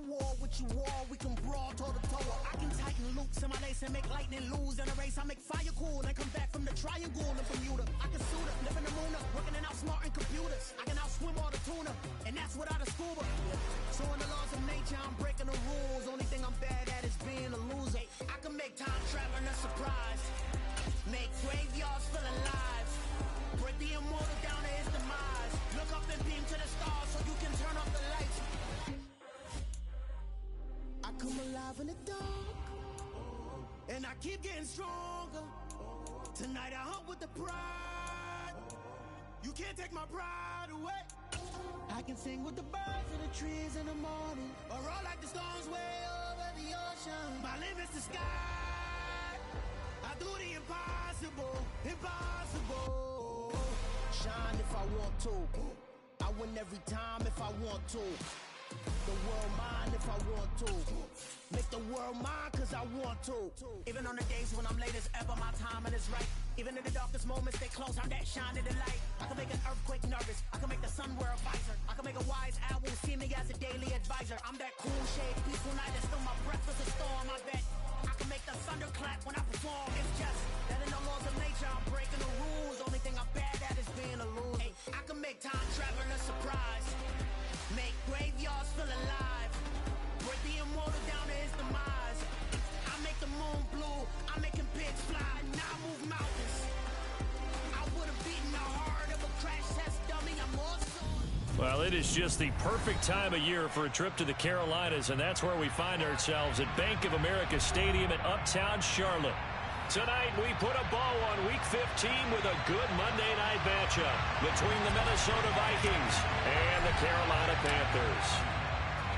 war with you all, we can brawl toe to toe. I can tighten loops in my lace and make lightning lose in a race. I make fire cool and come back from the triangle in Bermuda. I can suit up, live in the moon up, working and outsmarting computers. I can outswim all the tuna, and that's without a scuba. So in the laws of nature, I'm breaking the rules. Only thing I'm bad at is being a loser. I can make time traveling a surprise, make graveyards feel alive, break the immortal down to his demise. Look up and beam to the stars so you can turn off the lights. I come alive in the dark, and I keep getting stronger. Tonight I hunt with the pride. You can't take my pride away. I can sing with the birds and the trees in the morning, or roll like the storms way over the ocean. My limit's the sky. I do the impossible, impossible. Shine if I want to. I win every time if I want to. The world mine if I want to. Make the world mine cause I want to. Even on the days when I'm late as ever, my timing is right. Even in the darkest moments, stay close, I'm that shining the light. I can make an earthquake nervous, I can make the sun wear a visor. I can make a wise owl see me as a daily advisor. I'm that cool shade, peaceful night, and still my breath is a storm. I bet I can make the thunder clap when I perform. It's just that in the laws of nature, I'm breaking the rules. Only thing I'm bad at is being a loser. Hey, I can make time traveling a surprise, make graveyards feel alive, break the immortal down to his demise. I make the moon blue, I'm making pigs fly, now I move mountains. I would have beaten the heart of a crash test dummy. I'm awesome. Well, it is just the perfect time of year for a trip to the Carolinas, and that's where we find ourselves at Bank of America Stadium in Uptown Charlotte. Tonight, we put a bow on Week 15 with a good Monday night matchup between the Minnesota Vikings and the Carolina Panthers.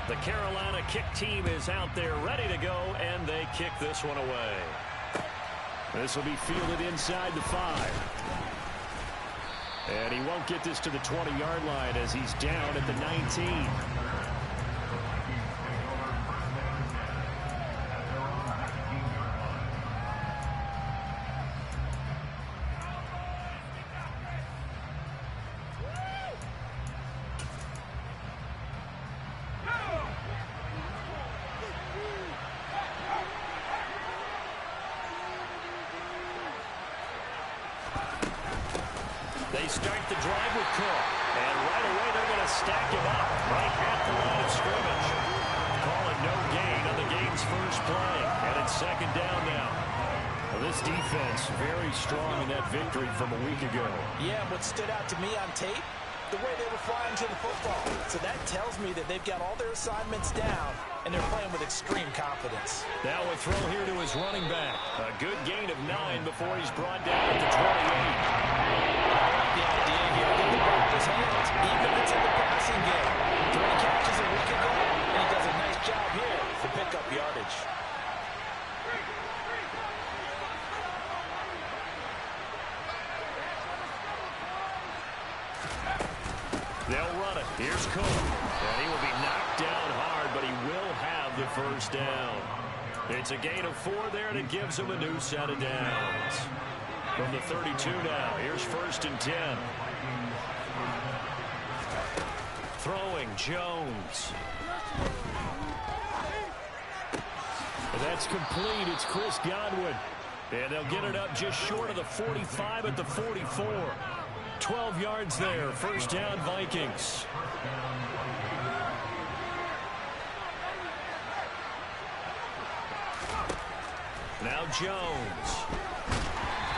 The Carolina kick team is out there ready to go, and they kick this one away. This will be fielded inside the 5. And he won't get this to the 20-yard line as he's down at the 19. They start the drive with Cook, and right away they're going to stack him up right at the line of scrimmage. Call it no gain on the game's first play, and it's second down now. Well, this defense very strong in that victory from a week ago. Yeah, what stood out to me on tape, the way they were flying to the football. So that tells me that they've got all their assignments down, and they're playing with extreme confidence. Now a throw here to his running back. A good gain of 9 before he's brought down at the 28. The idea here, get the ball in his hands, even if it's in the passing game. 3 catches a week ago, and he does a nice job here to pick up yardage. They'll run it. Here's Cook. And he will be knocked down hard, but he will have the first down. It's a gain of 4 there, and it gives him a new set of downs. From the 32 now, here's 1st and 10. Throwing, Jones. And that's complete. It's Chris Godwin. And they'll get it up just short of the 45 at the 44. 12 yards there. First down, Vikings. Now Jones.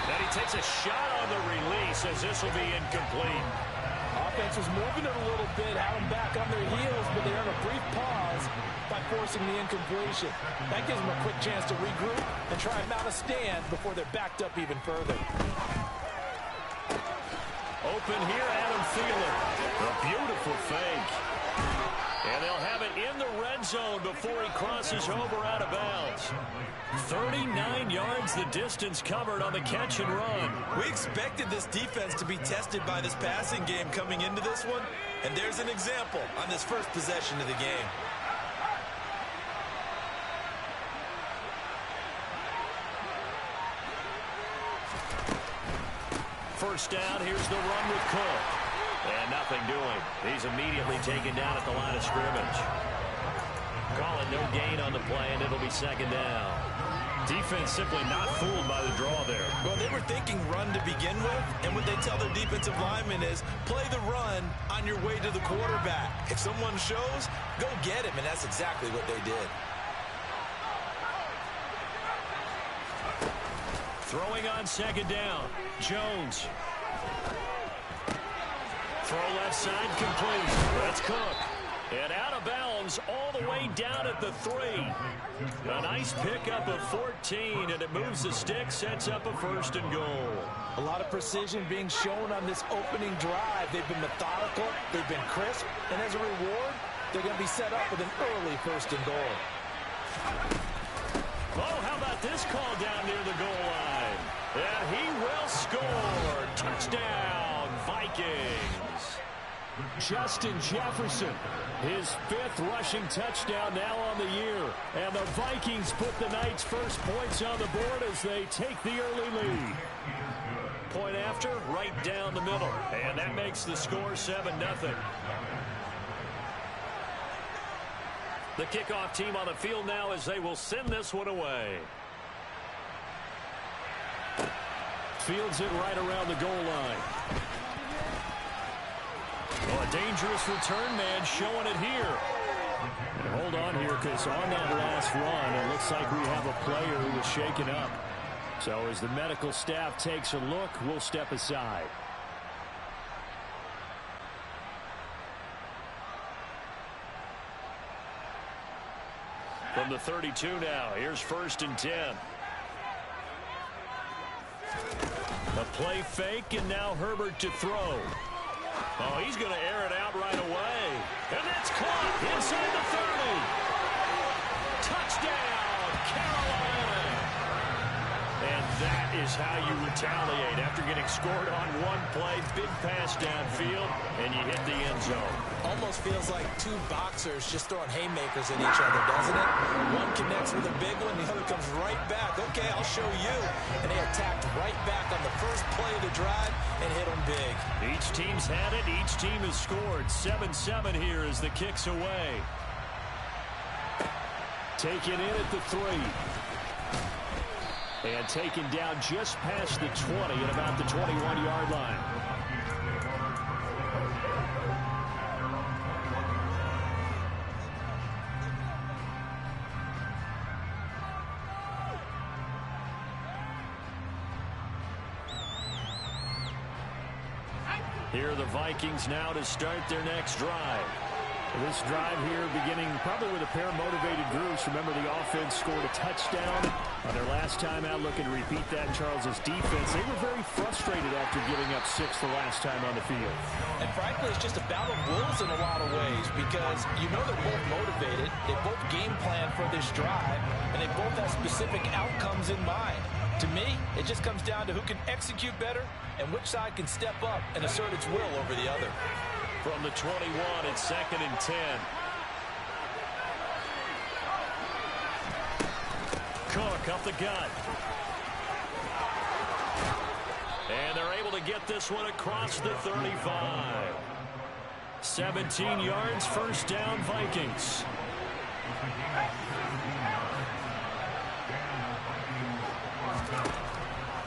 And he takes a shot on the release as this will be incomplete. Offense was moving it a little bit, had them back on their heels, but they earned a brief pause by forcing the incompletion. That gives them a quick chance to regroup and try and mount a stand before they're backed up even further. Open here, Adam Thielen. A beautiful fake. And they'll have it in the red zone before he crosses over out of bounds. 39 yards the distance covered on the catch and run. We expected this defense to be tested by this passing game coming into this one, and there's an example on this first possession of the game. First down, here's the run with Cook. And nothing doing. He's immediately taken down at the line of scrimmage. 1, no gain on the play, and it'll be second down. Defense simply not fooled by the draw there. Well, they were thinking run to begin with, and what they tell their defensive linemen is play the run on your way to the quarterback. If someone shows, go get him, and that's exactly what they did. Throwing on second down. Jones. Throw left side complete. That's Cook. And out of bounds all the way down at the 3. A nice pickup of 14, and it moves the stick, sets up a 1st and goal. A lot of precision being shown on this opening drive. They've been methodical, they've been crisp, and as a reward, they're going to be set up with an early 1st and goal. Oh, how about this call down near the goal line? And he will score. Touchdown, Vikings. Justin Jefferson, his 5th rushing touchdown now on the year. And the Vikings put the Knights' first points on the board as they take the early lead. Point after, right down the middle. And that makes the score 7-0. The kickoff team on the field now as they will send this one away. Fields it right around the goal line. Oh, a dangerous return man showing it here. And hold on here, because on that last run, it looks like we have a player who was shaken up. So as the medical staff takes a look, we'll step aside. From the 32 now, here's 1st and 10. A play fake, and now Herbert to throw. Oh, he's going to air it out right away. And that's caught inside the 30. Touchdown, Carolina. And that is how you retaliate after getting scored on one play. Big pass downfield, and you hit the end zone. Almost feels like 2 boxers just throwing haymakers at each other, doesn't it? One connects with a big one, the other comes right back. Okay, I'll show you. And they attacked right back on the first play of the drive and hit them big. Each team's had it. Each team has scored. 7-7 here as the kick's away. Taken in at the 3. And taken down just past the 20 at about the 21-yard line. Here are the Vikings now to start their next drive. This drive here beginning probably with a pair of motivated groups. Remember, the offense scored a touchdown on their last time out. Looking to repeat that in Charles's defense. They were very frustrated after giving up 6 the last time on the field. And frankly, it's just a battle of wills in a lot of ways, because you know they're both motivated. They both game plan for this drive, and they both have specific outcomes in mind. To me, it just comes down to who can execute better and which side can step up and assert its will over the other. From the 21, it's 2nd and 10. Cook up the gut. And they're able to get this one across the 35. 17 yards, 1st down, Vikings.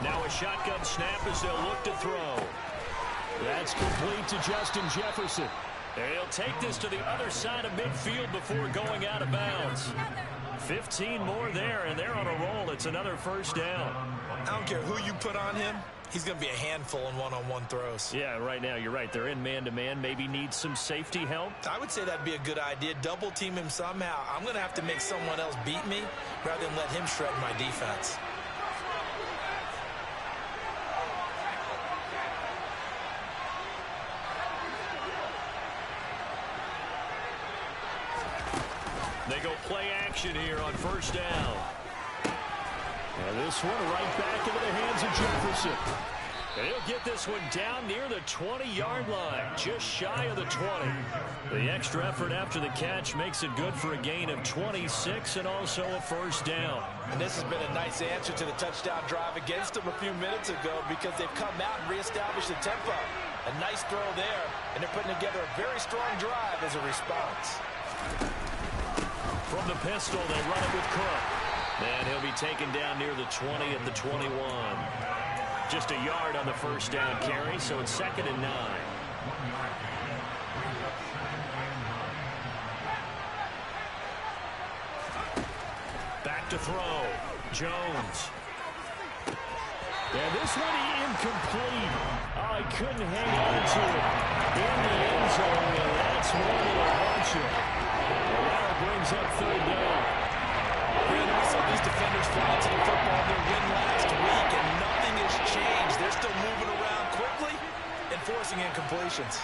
Now a shotgun snap as they'll look to throw. That's complete to Justin Jefferson. He'll take this to the other side of midfield before going out of bounds. 15 more there, and they're on a roll. It's another 1st down. I don't care who you put on him. He's going to be a handful in one-on-one throws. Yeah, right now, you're right. They're in man-to-man. Maybe need some safety help. I would say that'd be a good idea. Double team him somehow. I'm going to have to make someone else beat me rather than let him shred my defense. They go play action here on 1st down. And this one right back into the hands of Jefferson. And he'll get this one down near the 20-yard line, just shy of the 20. The extra effort after the catch makes it good for a gain of 26 and also a 1st down. And this has been a nice answer to the touchdown drive against them a few minutes ago, because they've come out and reestablished the tempo. A nice throw there, and they're putting together a very strong drive as a response. From the pistol. They run it with Cook. And he'll be taken down near the 20 at the 21. Just a yard on the first down carry, so it's 2nd and 9. Back to throw. Jones. Yeah, this one incomplete. Oh, he couldn't hang on to it in the end zone, and that's one of the bunch of. And now it brings up 3rd down. Brandon, we saw these defenders fly to the football in their win last week, and nothing has changed. They're still moving around quickly and forcing incompletions.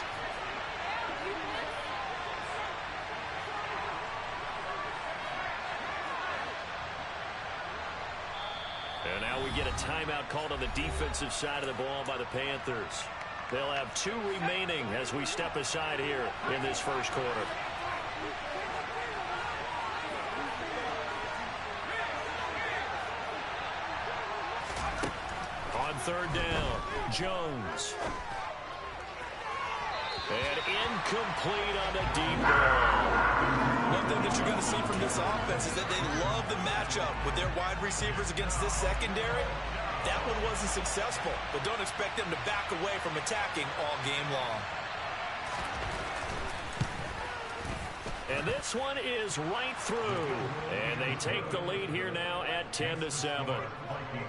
And now we get a timeout called on the defensive side of the ball by the Panthers. They'll have 2 remaining as we step aside here in this first quarter. On 3rd down, Jones. And incomplete on the deep ball. One thing that you're going to see from this offense is that they love the matchup with their wide receivers against this secondary. That one wasn't successful, but don't expect them to back away from attacking all game long. And this one is right through. And they take the lead here now at 10-7.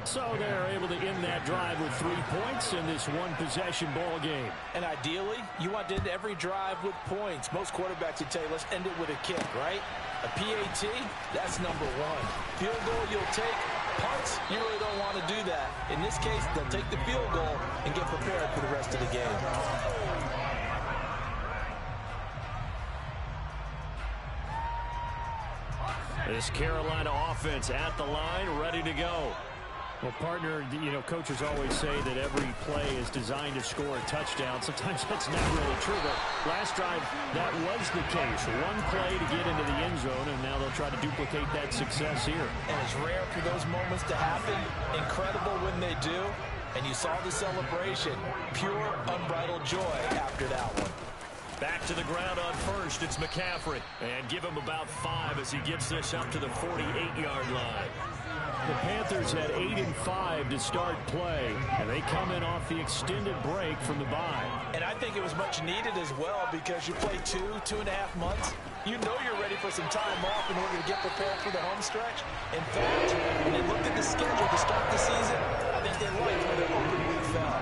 So they're able to end that drive with 3 points in this one-possession ball game. And ideally, you want to end every drive with points. Most quarterbacks would tell you, let's end it with a kick, right? A PAT, that's number 1. Field goal you'll take. Punts, you really don't want to do that. In this case, they'll take the field goal and get prepared for the rest of the game. This Carolina offense at the line, ready to go. Well, partner, you know, coaches always say that every play is designed to score a touchdown. Sometimes that's not really true, but last drive, that was the case. One play to get into the end zone, and now they'll try to duplicate that success here. And it's rare for those moments to happen. Incredible when they do. And you saw the celebration. Pure, unbridled joy after that one. Back to the ground on first. It's McCaffrey. And give him about 5 as he gets this up to the 48-yard line. The Panthers had 8 and 5 to start play, and they come in off the extended break from the bye. And I think it was much needed as well because you play 2.5 months. You know you're ready for some time off in order to get prepared for the home stretch. In fact, when they looked at the schedule to start the season, I think they liked where their open week fell.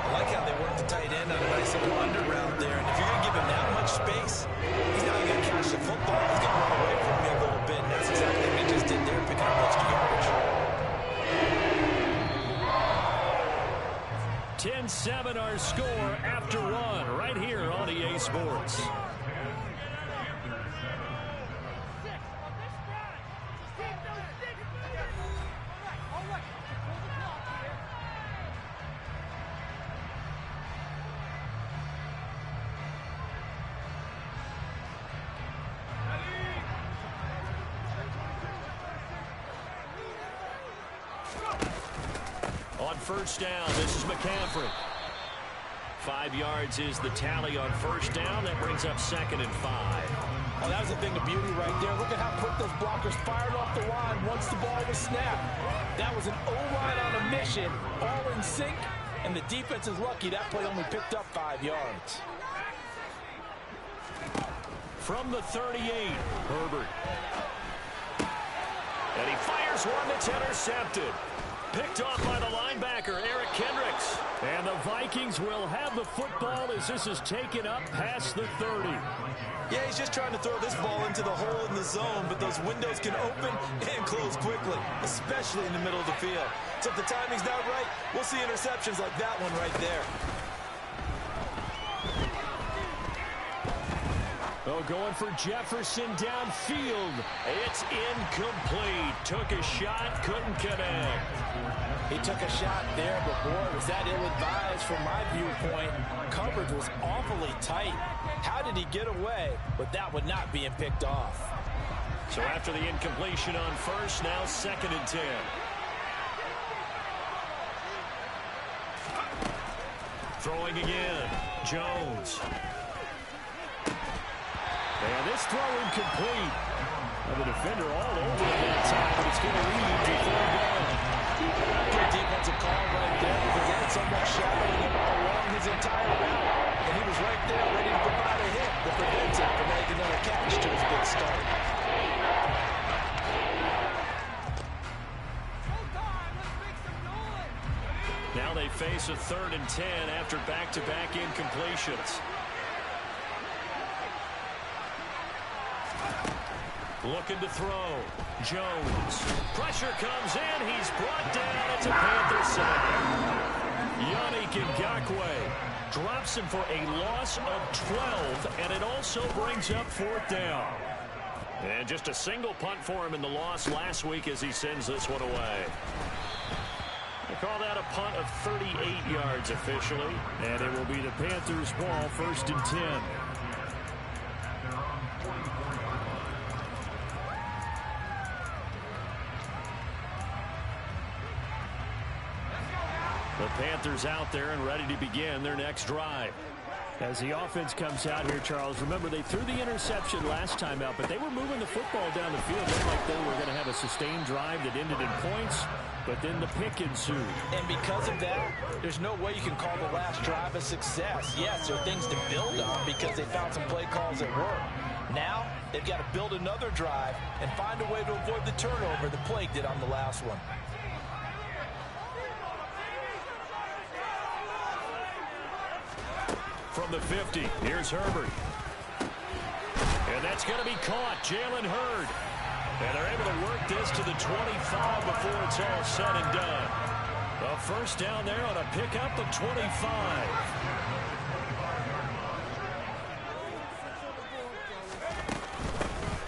I like how they worked the tight end on a nice little under route there. And if you're going to give him that much space, he's not going to catch the football. He's going to run away from me a little bit. And that's exactly what he just did there, picking up extra yardage. 10-7 our score after 1 right here on EA Sports. On first down, this is McCaffrey. 5 yards is the tally on first down. That brings up 2nd and 5. Oh, that was a thing of beauty right there. Look at how quick those blockers fired off the line once the ball was snapped. That was an O-line on a mission, all in sync, and the defense is lucky that play only picked up 5 yards. From the 38, Herbert. And he fires one that's intercepted. Picked off by the linebacker, Eric Kendricks. And the Vikings will have the football as this is taken up past the 30. Yeah, he's just trying to throw this ball into the hole in the zone, but those windows can open and close quickly, especially in the middle of the field. So if the timing's not right, we'll see interceptions like that one right there. Oh, going for Jefferson downfield. It's incomplete. Took a shot, couldn't connect. He took a shot there, but boy, was that ill-advised from my viewpoint. Coverage was awfully tight. How did he get away with that one not being picked off? So after the incompletion on first, now 2nd and 10. Throwing again, Jones. And this throw incomplete. Well, the defender all over it that time, but it's going to lead before down. Good defensive call right there because they had someone shadowing him along his entire route. And he was right there ready to provide a hit that prevents him from making another catch to his big start. Now they face a 3rd and 10 after back-to-back incompletions. Looking to throw. Jones. Pressure comes in. He's brought down. It's a Panther sack. Yannick Ngakoue drops him for a loss of 12, and it also brings up 4th down. And just a single punt for him in the loss last week as he sends this one away. They call that a punt of 38 yards officially. And it will be the Panthers' ball, 1st and 10. The Panthers out there and ready to begin their next drive. As the offense comes out here, Charles, remember they threw the interception last time out, but they were moving the football down the field. It looked like they were going to have a sustained drive that ended in points, but then the pick ensued. And because of that, there's no way you can call the last drive a success. Yes, there are things to build on because they found some play calls that work. Now, they've got to build another drive and find a way to avoid the turnover the play did on the last one. From the 50, here's Herbert. And that's going to be caught. Jalen Hurd. And they're able to work this to the 25 before it's all said and done. A 1st down there on a pickup of 25.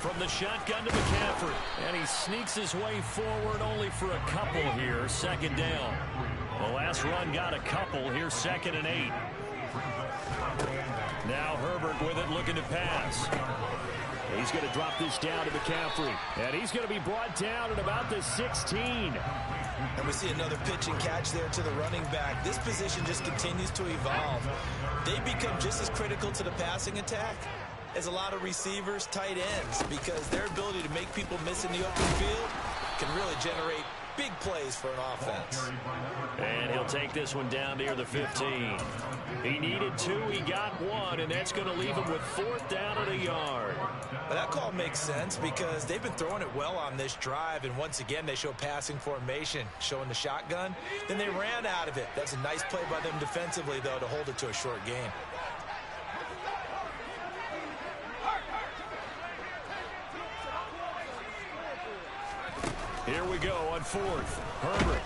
From the shotgun to McCaffrey. And he sneaks his way forward only for a couple here. 2nd down. The last run got a couple. Here's 2nd and 8. Now Herbert with it, looking to pass. He's going to drop this down to McCaffrey. And he's going to be brought down at about the 16. And we see another pitch and catch there to the running back. This position just continues to evolve. They become just as critical to the passing attack as a lot of receivers, tight ends, because their ability to make people miss in the open field can really generate big plays for an offense. And he'll take this one down near the 15. He needed 2, he got 1, and that's going to leave him with 4th down at a yard. But that call makes sense because they've been throwing it well on this drive, and once again they show passing formation, showing the shotgun. Then they ran out of it. That's a nice play by them defensively, though, to hold it to a short gain. Here we go on 4th. Herbert.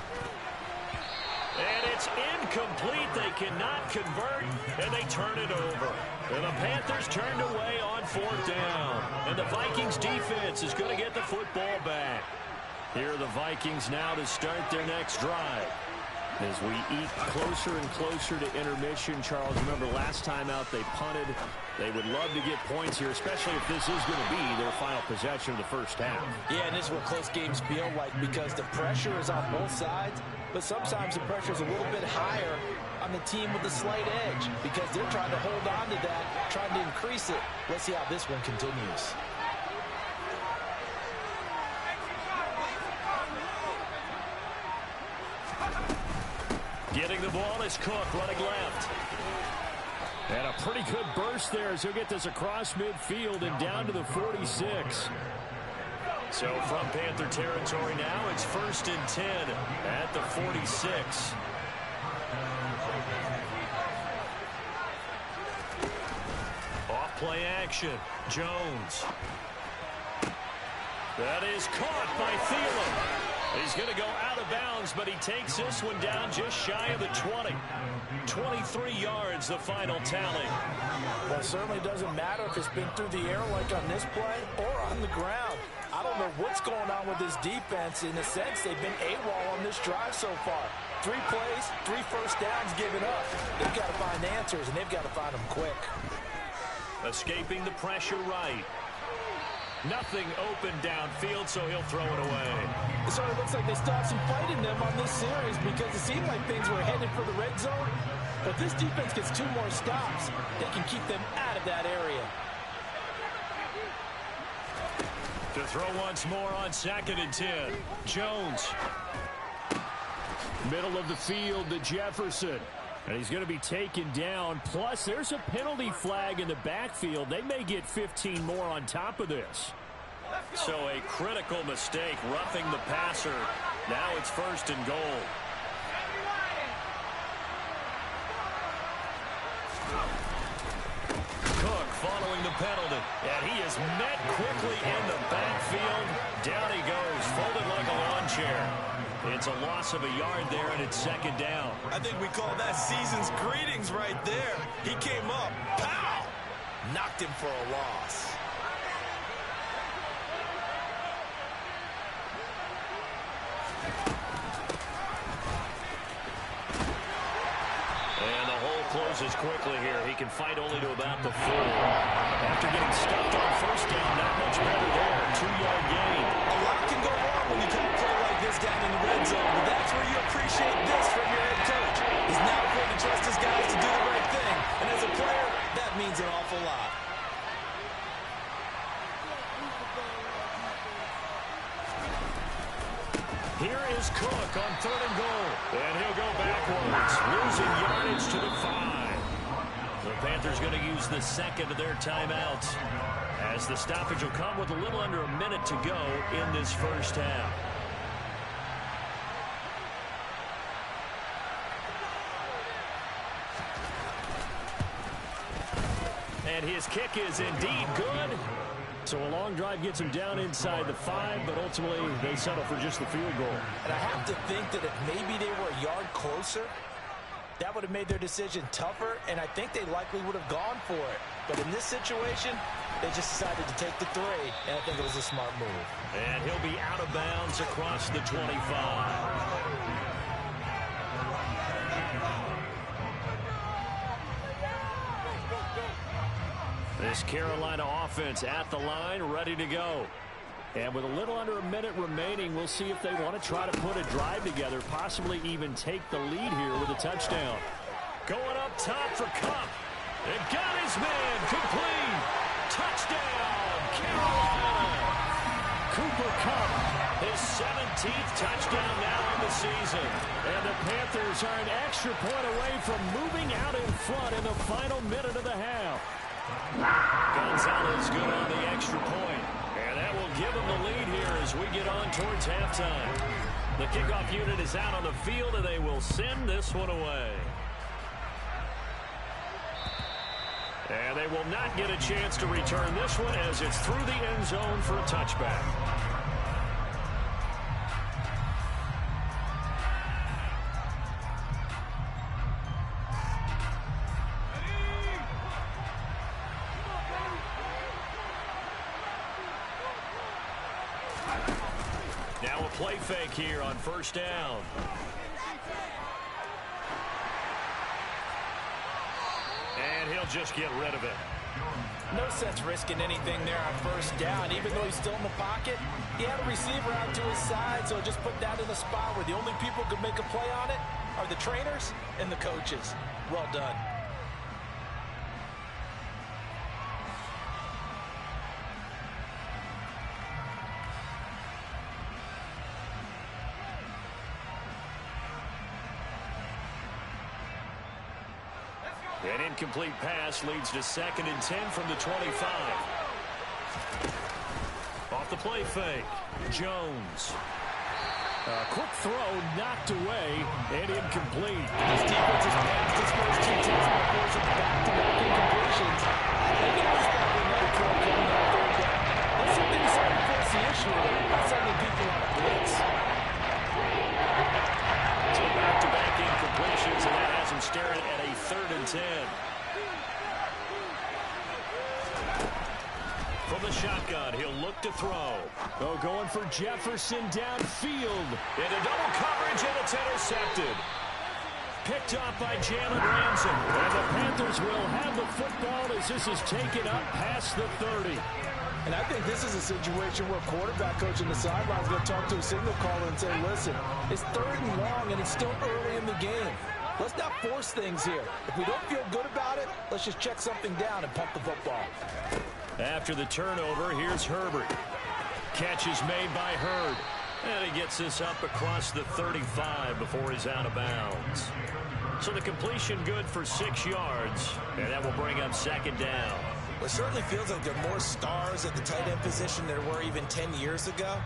And it's incomplete. They cannot convert, and they turn it over. And the Panthers turned away on 4th down. And the Vikings defense is going to get the football back. Here are the Vikings now to start their next drive. As we eke closer and closer to intermission, Charles, remember last time out they punted. They would love to get points here, especially if this is going to be their final possession of the first half. Yeah, and this is what close games feel like because the pressure is on both sides, but sometimes the pressure is a little bit higher on the team with the slight edge because they're trying to hold on to that, trying to increase it. Let's see how this one continues. Getting the ball is Cook, running left. And a pretty good burst there as he'll get this across midfield and down to the 46. So from Panther territory now, it's 1st and 10 at the 46. Off play action. Jones. That is caught by Thielen. He's going to go out of bounds, but he takes this one down just shy of the 20. 23 yards, the final tally. Well, it certainly doesn't matter if it's been through the air like on this play or on the ground. I don't know what's going on with this defense. In a sense, they've been AWOL on this drive so far. 3 plays, 3 first downs given up. They've got to find answers, and they've got to find them quick. Escaping the pressure right. Nothing open downfield, so he'll throw it away. It sort of looks like they still have some fight in them on this series because it seemed like things were headed for the red zone. But this defense gets 2 more stops. They can keep them out of that area. To throw once more on 2nd and 10. Jones. Middle of the field to Jefferson. And he's going to be taken down. Plus, there's a penalty flag in the backfield. They may get 15 more on top of this. So a critical mistake, roughing the passer. Now it's 1st and goal. Cook following the penalty. And he is met quickly in the backfield. Down he goes, folded like a lawn chair. It's a loss of a yard there, and it's 2nd down. I think we call that season's greetings right there. He came up, pow! Knocked him for a loss. And the hole closes quickly here. He can fight only to about the 4. After getting stuffed on 1st down, not much better there. 2-yard gain. A lot can go wrong when you call a play like this down in the red zone, but that's where you appreciate this from your head coach. He's not afraid to trust his guys to do the right thing, and as a player, that means an awful lot. Here is Cook on 3rd and goal. And he'll go backwards, losing yardage to the 5. The Panthers going to use the 2nd of their timeouts, as the stoppage will come with a little under a minute to go in this 1st half. And his kick is indeed good. So a long drive gets him down inside the 5, but ultimately they settle for just the field goal. And I have to think that if maybe they were a yard closer, that would have made their decision tougher, and I think they likely would have gone for it. But in this situation, they just decided to take the 3, and I think it was a smart move. And he'll be out of bounds across the 25. This Carolina offense at the line, ready to go. And with a little under a minute remaining, we'll see if they want to try to put a drive together, possibly even take the lead here with a touchdown. Going up top for Kupp. And got his man complete. Touchdown, Carolina. Cooper Kupp. His 17th touchdown now in the season. And the Panthers are an extra point away from moving out in front in the final minute of the half. Gonzalez good on the extra point. And that will give him the lead here as we get on towards halftime. The kickoff unit is out on the field, and they will send this one away. And they will not get a chance to return this one as it's through the end zone for a touchback. Now a play fake here on 1st down. And he'll just get rid of it. No sense risking anything there on 1st down. Even though he's still in the pocket, he had a receiver out to his side, so just put that in a spot where the only people who can make a play on it are the trainers and the coaches. Well done. An incomplete pass leads to 2nd and 10 from the 25. Off the play fake, Jones. A quick throw knocked away and incomplete. This defense has passed its first 2 tests by forcing back-to-back incompletions. They can always probably another throw coming on 3rd down. That's something to sort of force the issue with, not sending people on a blitz. So back-to-back incompletions, and that has him staring at a 3rd and 10. From the shotgun, he'll look to throw. Oh, going for Jefferson downfield. Into double coverage, and it's intercepted. Picked off by Jalen Ramsey. And the Panthers will have the football as this is taken up past the 30. And I think this is a situation where quarterback coach in the sideline is going to talk to a signal caller and say, listen, it's 3rd and long, and it's still early in the game. Let's not force things here. If we don't feel good about it, let's just check something down and pump the football. After the turnover, here's Herbert. Catch is made by Hurd. And he gets this up across the 35 before he's out of bounds. So the completion good for 6 yards, and that will bring up second down. Well, it certainly feels like there are more stars at the tight end position than there were even 10 years ago.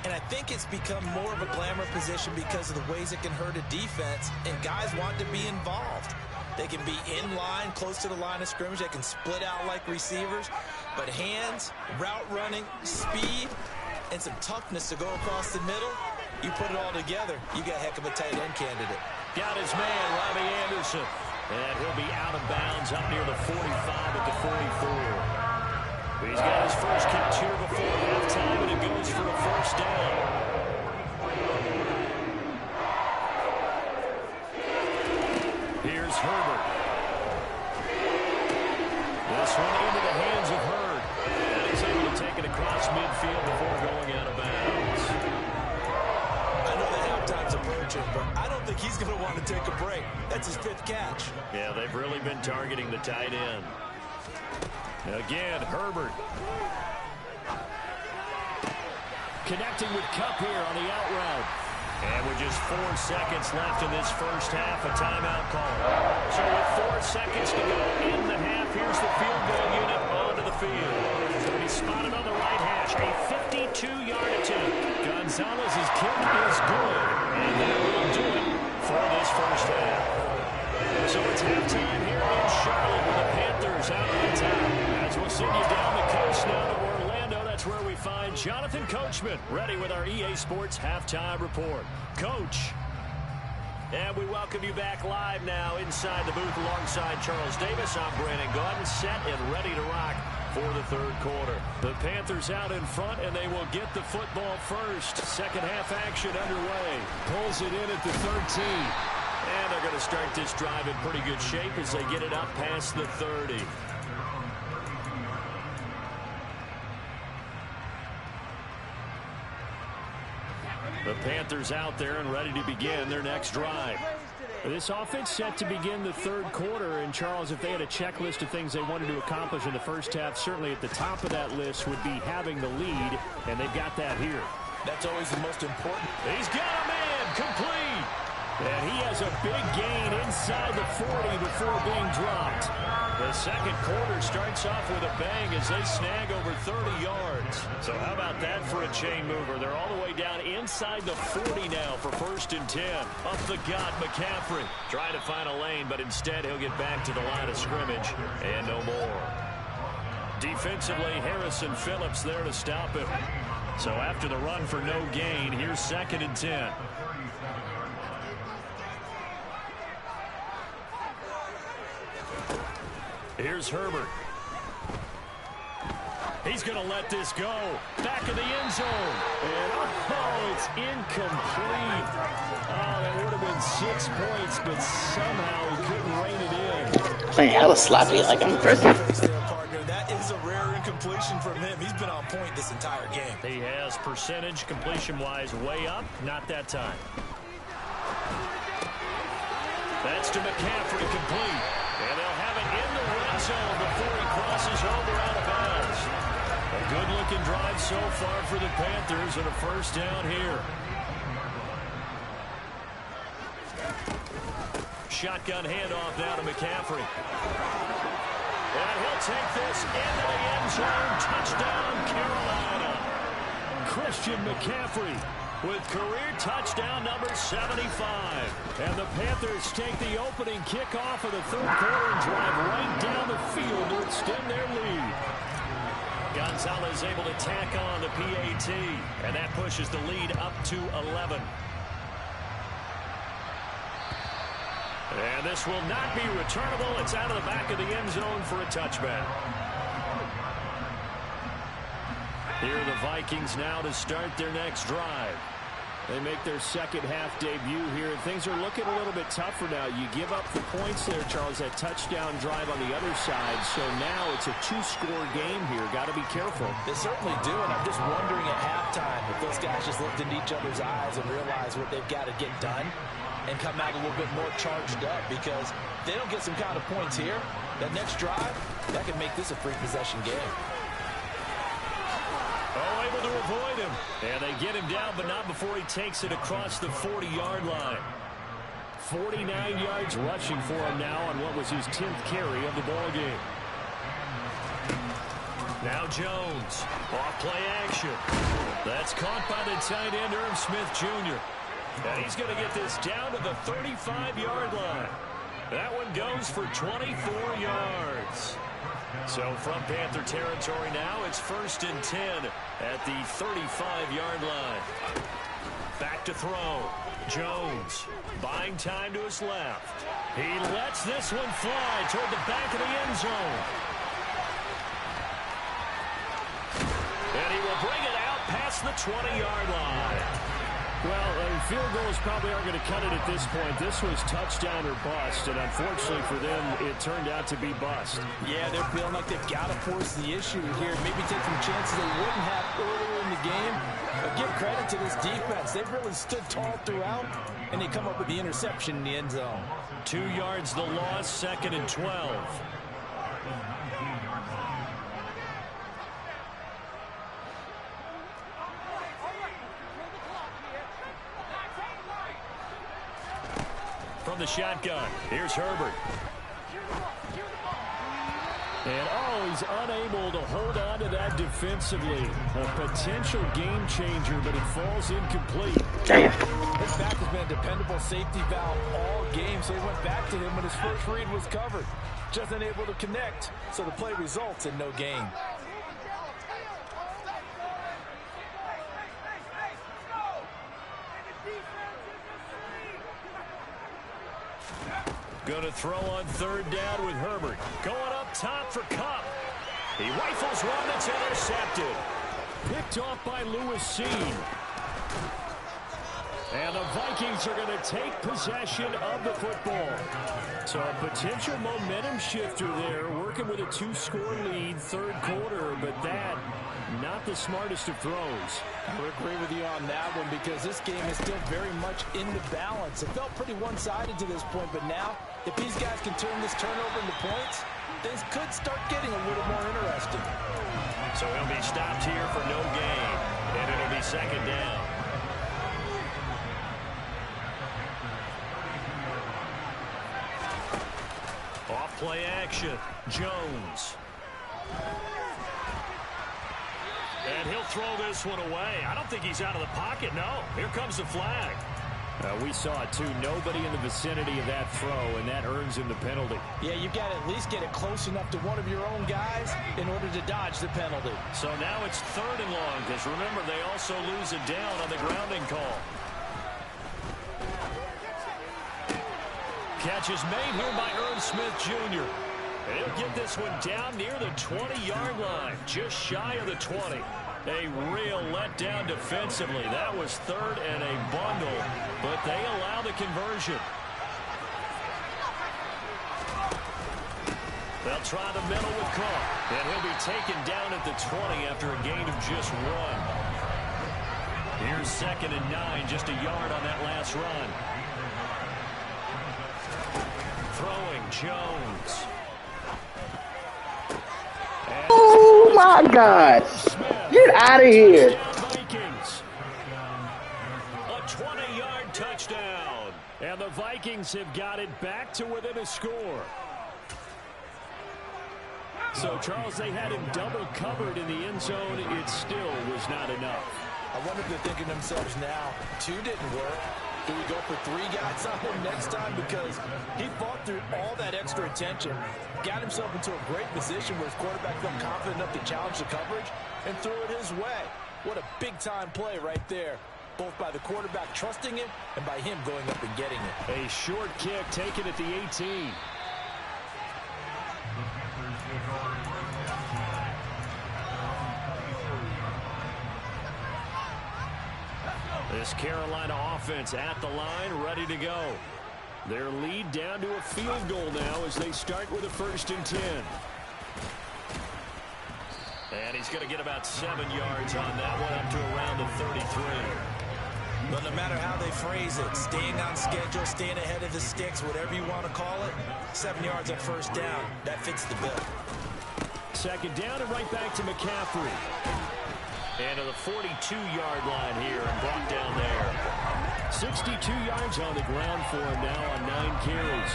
And I think it's become more of a glamour position because of the ways it can hurt a defense, and guys want to be involved. They can be in line, close to the line of scrimmage. They can split out like receivers. But hands, route running, speed, and some toughness to go across the middle, you put it all together, you got a heck of a tight end candidate. Got his man, Robbie Anderson. And he'll be out of bounds up near the 45 at the 44. He's got his first catch here before halftime, and it goes for a first down. Here's Herbert. This one into the hands of Hurd. And he's able to take it across midfield before going out of bounds. I know the halftime's approaching, but I don't think he's going to want to take a break. That's his 5th catch. Yeah, they've really been targeting the tight end. Again, Herbert. Connecting with Kupp here on the out route. And with just 4 seconds left in this first half, a timeout call. So with 4 seconds to go in the half, here's the field goal unit onto the field. So he's spotted on the right hash, a 52-yard attempt. Gonzalez's kick is good, and that will do it for this first half. So it's halftime here in Charlotte with the Panthers out on top. As we'll send you down the coast now to Orlando, that's where we find Jonathan Coachman ready with our EA Sports Halftime Report. Coach. And we welcome you back live now inside the booth alongside Charles Davis. I'm Brandon Gaudin, set and ready to rock for the third quarter. The Panthers out in front, and they will get the football first. Second half action underway. Pulls it in at the 13. And they're going to start this drive in pretty good shape as they get it up past the 30. The Panthers out there and ready to begin their next drive. This offense set to begin the third quarter. And, Charles, if they had a checklist of things they wanted to accomplish in the first half, certainly at the top of that list would be having the lead, and they've got that here. That's always the most important. He's got a man complete. And he has a big gain inside the 40 before being dropped. The second quarter starts off with a bang as they snag over 30 yards. So how about that for a chain mover? They're all the way down inside the 40 now for 1st and 10. Up the gut, McCaffrey. Trying to find a lane, but instead he'll get back to the line of scrimmage. And no more. Defensively, Harrison Phillips there to stop him. So after the run for no gain, here's 2nd and 10. Here's Herbert. He's going to let this go. Back of the end zone. And, oh, it's incomplete. Oh, that would have been 6 points, but somehow he couldn't rein it in. Playing hella sloppy like I'm prison. That is a rare incompletion from him. He's been on point this entire game. He has percentage completion-wise way up. Not that time. That's to McCaffrey, complete. And they'll have it in the red zone before he crosses over out of bounds. A good-looking drive so far for the Panthers and a first down here. Shotgun handoff now to McCaffrey. And he'll take this into the end zone. Touchdown, Carolina. Christian McCaffrey with career touchdown number 75. And the Panthers take the opening kickoff of the third quarter and drive right down the field to extend their lead. Gonzalez able to tack on the PAT, and that pushes the lead up to 11. And this will not be returnable. It's out of the back of the end zone for a touchback. Here are the Vikings now to start their next drive. They make their second half debut here. Things are looking a little bit tougher now. You give up the points there, Charles, that touchdown drive on the other side. So now it's a 2-score game here. Got to be careful. They certainly do, and I'm just wondering at halftime if those guys just looked into each other's eyes and realized what they've got to get done and come out a little bit more charged up, because if they don't get some kind of points here, that next drive, that could make this a free possession game. Oh, able able to avoid him. And they get him down, but not before he takes it across the 40-yard line. 49 yards rushing for him now on what was his 10th carry of the ball game. Now Jones, off play action. That's caught by the tight end, Irv Smith Jr. And he's going to get this down to the 35-yard line. That one goes for 24 yards. So from Panther territory now, it's 1st and 10 at the 35-yard line. Back to throw. Jones buying time to his left. He lets this one fly toward the back of the end zone. And he will bring it out past the 20-yard line. Well, field goals probably aren't going to cut it at this point. This was touchdown or bust, and unfortunately for them, it turned out to be bust. Yeah, they're feeling like they've got to force the issue here. Maybe take some chances they wouldn't have earlier in the game. But give credit to this defense. They've really stood tall throughout, and they come up with the interception in the end zone. 2 yards the loss, 2nd and 12. From the shotgun, here's Herbert. And, he's unable to hold on to that defensively. A potential game changer, but it falls incomplete. Damn. His back has been a dependable safety valve all game, so he went back to him when his first read was covered. Just unable to connect, so the play results in no gain. Going to throw on 3rd down with Herbert. Going up top for Kupp. He rifles one that's intercepted. Picked off by Lewis Cine. And the Vikings are going to take possession of the football. So a potential momentum shifter there, working with a 2-score lead, 3rd quarter, but that, not the smartest of throws. I would agree with you on that one because this game is still very much in the balance. It felt pretty one-sided to this point, but now, if these guys can turn this turnover into points, things could start getting a little more interesting. So he'll be stopped here for no gain, and it'll be 2nd down. Off play action, Jones. And he'll throw this one away. I don't think he's out of the pocket, no. Here comes the flag. We saw it, too. Nobody in the vicinity of that throw, and that earns him the penalty. Yeah, you've got to at least get it close enough to one of your own guys in order to dodge the penalty. So now it's 3rd and long, because remember, they also lose it down on the grounding call. Catch is made here by Irv Smith Jr. And he'll get this one down near the 20-yard line, just shy of the 20. A real letdown defensively. That was 3rd and a bundle, but they allow the conversion. They'll try the middle with Kupp, and he'll be taken down at the 20 after a gain of just 1. Here's 2nd and 9, just a yard on that last run. Throwing Jones. Oh, my God. Get out of here. Vikings. A 20-yard touchdown. And the Vikings have got it back to within a score. So, Charles, they had him double covered in the end zone. It still was not enough. I wonder if they're thinking to themselves now, 2 didn't work. Do we go for 3 guys on him next time? Because he fought through all that extra attention, got himself into a great position where his quarterback felt confident enough to challenge the coverage and threw it his way. What a big-time play right there, both by the quarterback trusting him and by him going up and getting it. A short kick taken at the 18. This Carolina offense at the line, ready to go. Their lead down to a field goal now as they start with a 1st and 10. And he's going to get about 7 yards on that one, up to around the 33. But no matter how they phrase it, staying on schedule, staying ahead of the sticks, whatever you want to call it, 7 yards on 1st down, that fits the bill. 2nd down and right back to McCaffrey. And to the 42-yard line here and brought down there. 62 yards on the ground for him now on 9 carries.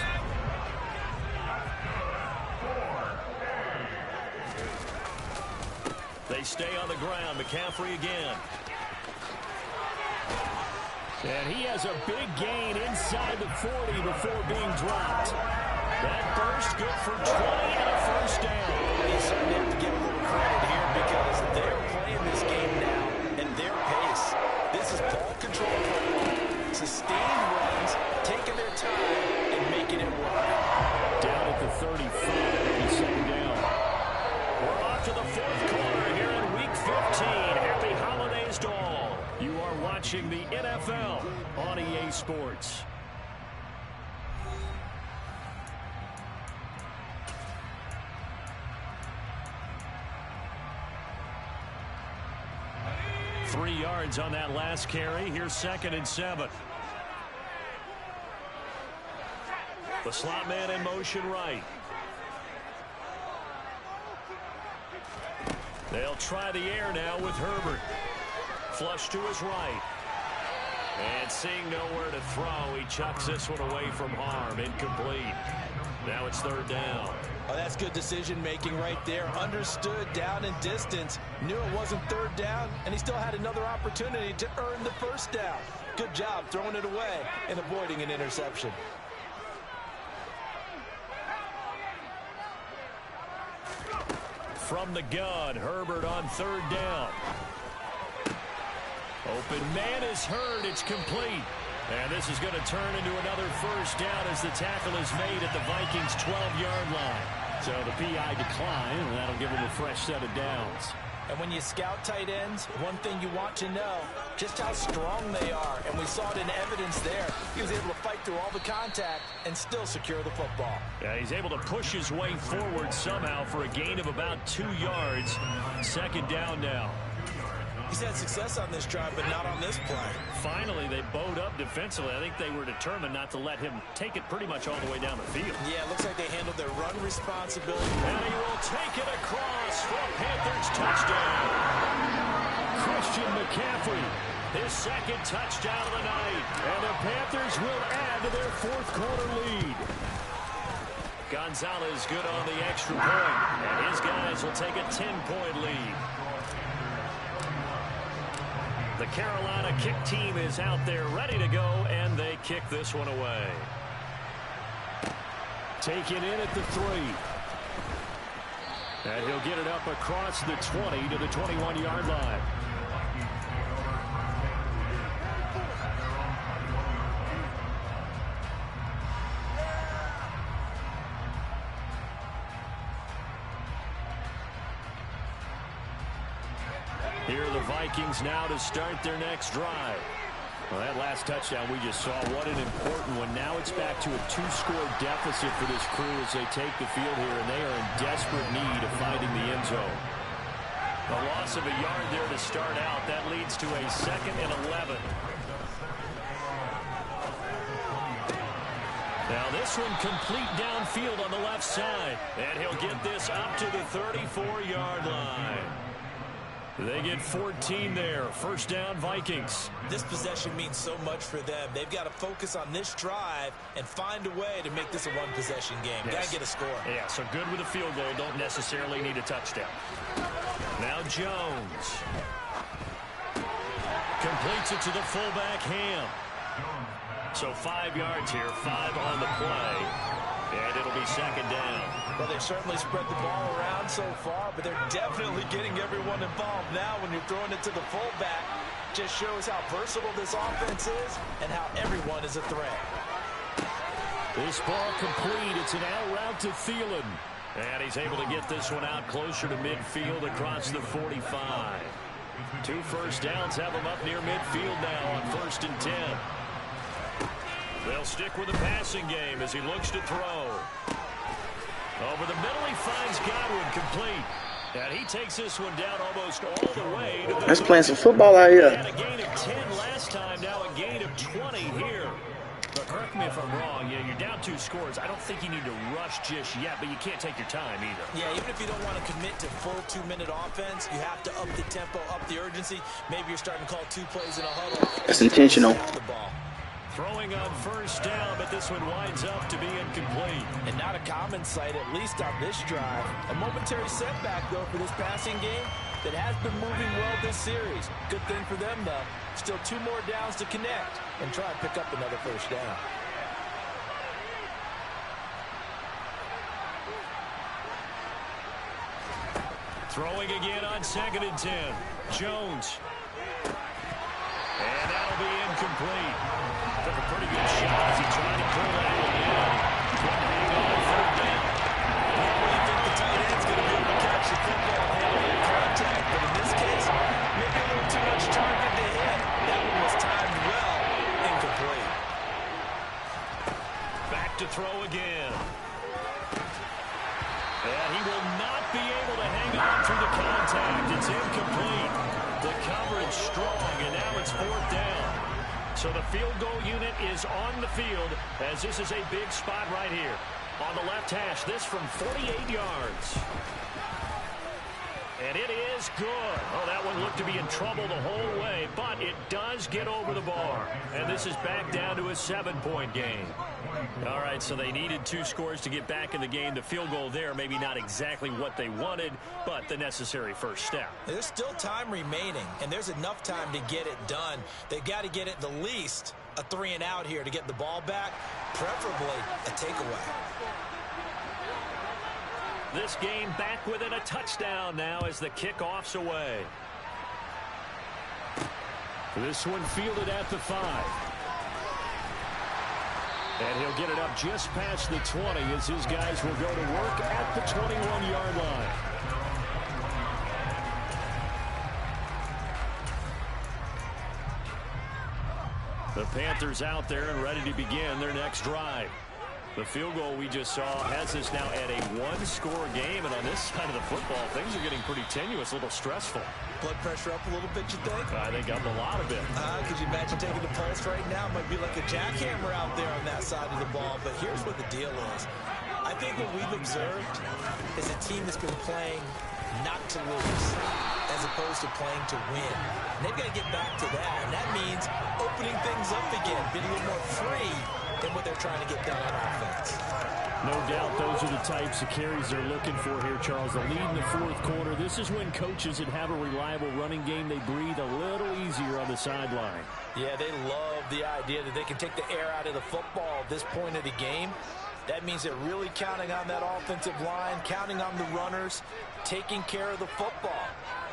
They stay on the ground. McCaffrey again. And he has a big gain inside the 40 before being dropped. That burst good for 20 and a first down. You certainly have to give a little credit here because they're playing this game now at their pace. This is ball control football, sustained runs, taking their time and making it work. Down at the 35, and second down. We're off to the fourth quarter here in Week 15. Happy holidays to all. You are watching the NFL on EA Sports. Three yards on that last carry. Here's 2nd and 7. The slot man in motion right. They'll try the air now with Herbert. Flush to his right. And seeing nowhere to throw, he chucks this one away from harm. Incomplete. Now it's 3rd down. Oh, that's good decision-making right there. Understood down and distance. Knew it wasn't 3rd down, and he still had another opportunity to earn the 1st down. Good job throwing it away and avoiding an interception. From the gun, Herbert on 3rd down. Open man is heard. It's complete. And this is going to turn into another first down as the tackle is made at the Vikings' 12-yard line. So the PI decline, and that'll give them a fresh set of downs. And when you scout tight ends, one thing you want to know, just how strong they are. And we saw it in evidence there. He was able to fight through all the contact and still secure the football. Yeah, he's able to push his way forward somehow for a gain of about 2 yards. 2nd down now. He's had success on this drive, but not on this play. Finally, they bowed up defensively. I think they were determined not to let him take it pretty much all the way down the field. Yeah, it looks like they handled their run responsibility. And he will take it across for a Panthers touchdown. Christian McCaffrey, His 2nd touchdown of the night. and the Panthers will add to their 4th quarter lead. Gonzalez good on the extra point, and his guys will take a 10-point lead. The Carolina kick team is out there ready to go, and they kick this one away. Taken in at the 3. And he'll get it up across the 20 to the 21-yard line. Here are the Vikings now to start their next drive. Well, that last touchdown we just saw, what an important one. Now it's back to a 2-score deficit for this crew as they take the field here, and they are in desperate need of finding the end zone. The loss of a yard there to start out. That leads to a 2nd and 11. Now this one complete downfield on the left side. And he'll get this up to the 34-yard line. They get 14 there. First down, Vikings. This possession means so much for them. They've got to focus on this drive and find a way to make this a one-possession game. Yes. Got to get a score. Yeah, so good with a field goal. Don't necessarily need a touchdown. Now Jones. Completes it to the fullback, Ham. So 5 yards here, 5 on the play. And it'll be 2nd down. Well, they've certainly spread the ball around so far, but they're definitely getting everyone involved now when you're throwing it to the fullback. Just shows how versatile this offense is and how everyone is a threat. This ball complete. It's an out route to Thielen. And he's able to get this one out closer to midfield across the 45. 2 first downs have him up near midfield now on 1st and 10. They'll stick with the passing game as he looks to throw. Over the middle, he finds Godwin complete. And he takes this one down almost all the way to the... Let's play some football out here. Had a gain of 10 last time, now a gain of 20 here. But correct me if I'm wrong, you're down 2 two scores, I don't think you need to rush just yet, but you can't take your time either. Yeah, even if you don't want to commit to full 2-minute offense, you have to up the tempo, up the urgency. Maybe you're starting to call 2 plays in a huddle. That's intentional. Throwing on first down, but this one winds up to be incomplete. And not a common sight, at least on this drive. A momentary setback, though, for this passing game that has been moving well this series. Good thing for them, though. Still 2 more downs to connect and try and pick up another first down. Throwing again on 2nd and 10. Jones. And that'll be incomplete. Took a pretty good shot as he tried to pull that one in. Couldn't hang on 3rd down. Normally you think the tight end's going to be able to catch the football and handle the contact, but in this case, maybe a little too much target to hit. That one was timed well, incomplete. Back to throw again. And he will not be able to hang on through the contact. It's incomplete. The coverage strong, and now it's 4th down. So the field goal unit is on the field as this is a big spot right here. On the left hash, this from 48 yards. And it is good. Oh, that one looked to be in trouble the whole way, but it does get over the bar. And this is back down to a 7-point game. All right, so they needed 2 scores to get back in the game. The field goal there, maybe not exactly what they wanted, but the necessary first step. There's still time remaining, and there's enough time to get it done. They've got to get it the least a 3-and-out here to get the ball back, preferably a takeaway. This game back within a touchdown now as the kickoff's away. This one fielded at the 5. And he'll get it up just past the 20 as his guys will go to work at the 21-yard line. The Panthers out there and ready to begin their next drive. The field goal we just saw has us now at a 1-score game, and on this side of the football, things are getting pretty tenuous, a little stressful. Blood pressure up a little bit, you think? I think up a lot of it. Could you imagine taking the pulse right now? Might be like a jackhammer out there on that side of the ball, but here's what the deal is. I think what we've observed is a team that's been playing not to lose as opposed to playing to win. And they've got to get back to that, and that means opening things up again, being a little more free than what they're trying to get done on offense. No doubt those are the types of carries they're looking for here, Charles. The lead in the 4th quarter. This is when coaches that have a reliable running game, they breathe a little easier on the sideline. Yeah, they love the idea that they can take the air out of the football at this point of the game. That means they're really counting on that offensive line, counting on the runners, taking care of the football.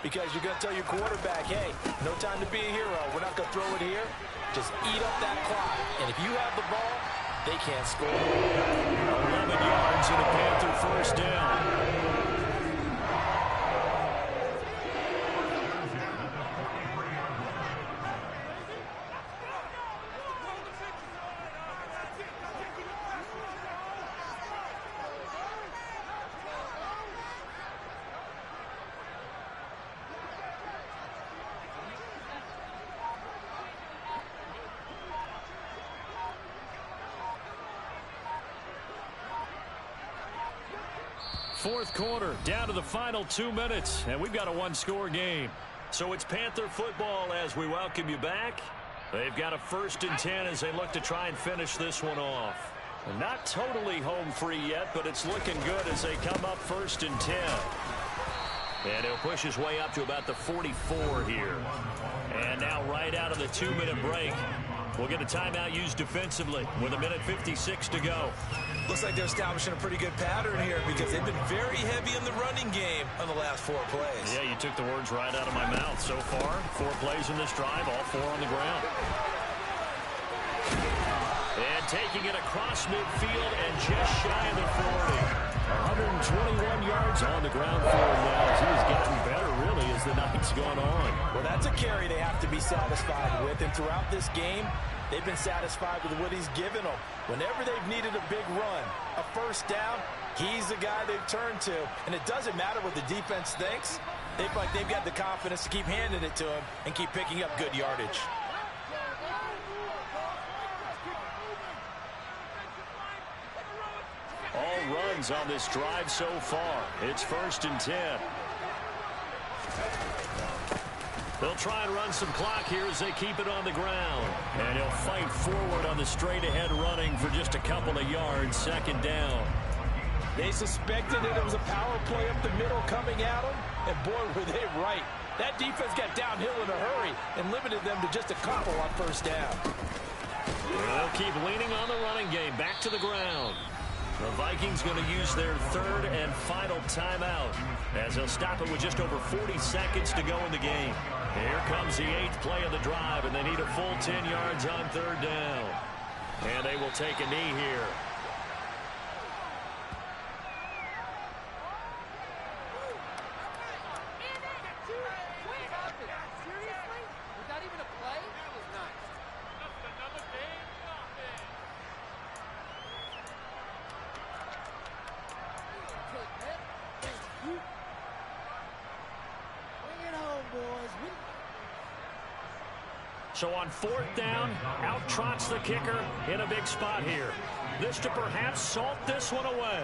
Because you're going to tell your quarterback, hey, no time to be a hero. We're not going to throw it here. Just eat up that clock. And if you have the ball, they can't score. 11 yards and a Panther first down. Fourth quarter, down to the final 2 minutes, and we've got a 1-score game. So it's Panther football as we welcome you back. They've got a 1st and 10 as they look to try and finish this one off. Not totally home free yet, but it's looking good as they come up 1st and 10. And he'll push his way up to about the 44 here. And now right out of the 2-minute break, we'll get a timeout used defensively with 1:56 to go. Looks like they're establishing a pretty good pattern here because they've been very heavy in the running game on the last 4 plays. Yeah, you took the words right out of my mouth. So far, 4 plays in this drive, all 4 on the ground. And taking it across midfield and just shy of the 40. 121 yards on the ground for him now as he's gotten better, really, as the night's gone on. Well, that's a carry they have to be satisfied with. And throughout this game, they've been satisfied with what he's given them. Whenever they've needed a big run, a first down, he's the guy they've turned to. And it doesn't matter what the defense thinks. They feel like they've got the confidence to keep handing it to him and keep picking up good yardage. All runs on this drive so far. It's 1st and 10. They'll try and run some clock here as they keep it on the ground. And he'll fight forward on the straight-ahead running for just a couple of yards. 2nd down. They suspected that it was a power play up the middle coming at them, and boy, were they right. That defense got downhill in a hurry and limited them to just a couple on 1st down. They'll keep leaning on the running game. Back to the ground. The Vikings going to use their 3rd and final timeout as they'll stop it with just over 40 seconds to go in the game. Here comes the 8th play of the drive, and they need a full 10 yards on 3rd down. And they will take a knee here. So on 4th down, out trots the kicker in a big spot here. This to perhaps salt this one away.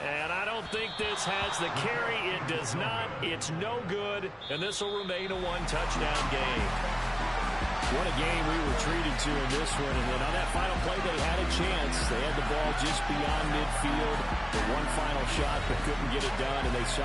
And I don't think this has the carry. It does not. It's no good. And this will remain a 1-touchdown game. What a game we were treated to in this one. And then on that final play, they had a chance. They had the ball just beyond midfield. The one final shot, but couldn't get it done, and they saw